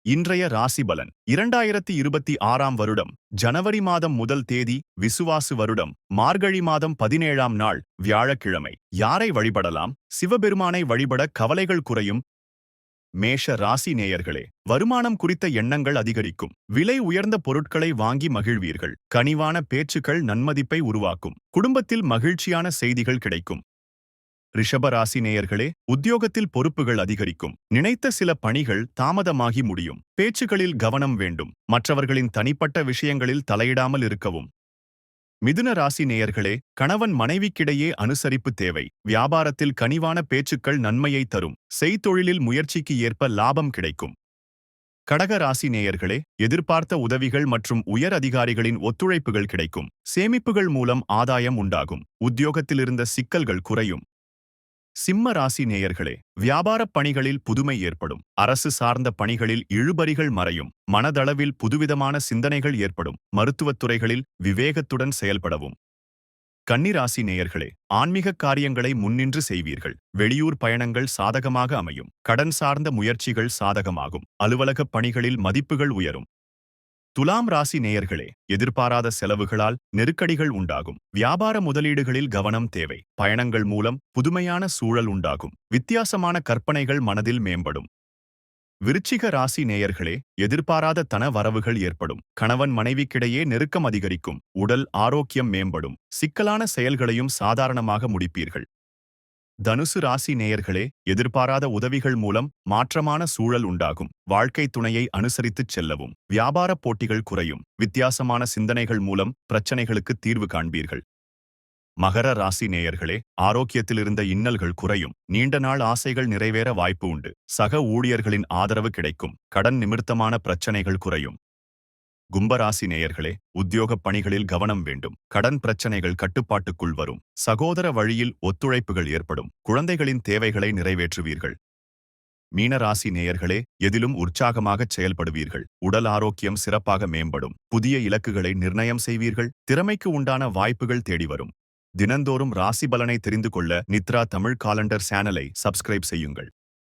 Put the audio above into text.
இன்றைய ராசி பலன் 2026ஆம் வருடம் ஜனவரி மாதம் முதல் தேதி விசுவாசு வருடம் மார்கழி மாதம் 17ஆம் நாள் வியாழக்கிழமை. யாரை வழிபடலாம்? சிவபெருமானை வழிபட கவலைகள் குறையும். மேஷ ராசி நேயர்களே, வருமானம் குறித்த எண்ணங்கள் அதிகரிக்கும். விலை உயர்ந்த பொருட்களை வாங்கி மகிழ்வீர்கள். கனிவான பேச்சுக்கள் நன்மதிப்பை உருவாக்கும். குடும்பத்தில் மகிழ்ச்சியான செய்திகள் கிடைக்கும். ரிஷப ராசி நேயர்களே, உத்தியோகத்தில் பொறுப்புகள் அதிகரிக்கும். நினைத்த சில பணிகள் தாமதமாகி முடியும். பேச்சுகளில் கவனம் வேண்டும். மற்றவர்களின் தனிப்பட்ட விஷயங்களில் தலையிடாமல் இருக்கவும். மிதுன ராசி நேயர்களே, கணவன் மனைவிக்கிடையே அனுசரிப்பு தேவை. வியாபாரத்தில் கனிவான பேச்சுக்கள் நன்மையை தரும். செய்தொழிலில் முயற்சிக்கு ஏற்ப லாபம் கிடைக்கும். கடக ராசி நேயர்களே, எதிர்பார்த்த உதவிகள் மற்றும் உயர் அதிகாரிகளின் ஒத்துழைப்புகள் கிடைக்கும். சேமிப்புகள் மூலம் ஆதாயம் உண்டாகும். உத்தியோகத்திலிருந்த சிக்கல்கள் குறையும். சிம்ம ராசி நேயர்களே, வியாபாரப் பணிகளில் புதுமை ஏற்படும். அரசு சார்ந்த பணிகளில் இழுபறிகள் மறையும். மனதளவில் புதுவிதமான சிந்தனைகள் ஏற்படும். மருத்துவத் துறைகளில் விவேகத்துடன் செயல்படவும். கன்னிராசி நேயர்களே, ஆன்மீக காரியங்களை முன்னின்று செய்வீர்கள். வெளியூர் பயணங்கள் சாதகமாக அமையும். கடன் சார்ந்த முயற்சிகள் சாதகமாகும். அலுவலகப் பணிகளில் மதிப்புகள் உயரும். துலாம் ராசி நேயர்களே, எதிர்பாராத செலவுகளால் நெருக்கடிகள் உண்டாகும். வியாபார முதலீடுகளில் கவனம் தேவை. பயணங்கள் மூலம் புதுமையான சூழல் உண்டாகும். வித்தியாசமான கற்பனைகள் மனதில் மேம்படும். விருச்சிக ராசி நேயர்களே, எதிர்பாராத தன வரவுகள் ஏற்படும். கணவன் மனைவிக்கிடையே நெருக்கம் அதிகரிக்கும். உடல் ஆரோக்கியம் மேம்படும். சிக்கலான செயல்களையும் சாதாரணமாக முடிப்பீர்கள். தனுசு ராசி நேயர்களே, எதிர்பாராத உதவிகள் மூலம் மாற்றமான சூழல் உண்டாகும். வாழ்க்கை துணையை அனுசரித்துச் செல்லவும். வியாபார போட்டிகள் குறையும். வித்தியாசமான சிந்தனைகள் மூலம் பிரச்சனைகளுக்கு தீர்வு காண்பீர்கள். மகர ராசி நேயர்களே, ஆரோக்கியத்திலிருந்த இன்னல்கள் குறையும். நீண்ட நாள் ஆசைகள் நிறைவேற வாய்ப்பு உண்டு. சக ஊழியர்களின் ஆதரவு கிடைக்கும். கடன் நிமித்தமான பிரச்சனைகள் குறையும். கும்பராசி நேயர்களே, உத்தியோகப் பணிகளில் கவனம் வேண்டும். கடன் பிரச்சனைகள் கட்டுப்பாட்டுக்குள் வரும். சகோதர வழியில் ஒத்துழைப்புகள் ஏற்படும். குழந்தைகளின் தேவைகளை நிறைவேற்றுவீர்கள். மீனராசி நேயர்களே, எதிலும் உற்சாகமாகச் செயல்படுவீர்கள். உடல் ஆரோக்கியம் சிறப்பாக மேம்படும். புதிய இலக்குகளை நிர்ணயம் செய்வீர்கள். திறமைக்கு உண்டான வாய்ப்புகள் தேடி வரும். தினந்தோறும் ராசி பலனை தெரிந்து கொள்ள நித்ரா தமிழ் காலண்டர் சேனலை சப்ஸ்கிரைப் செய்யுங்கள்.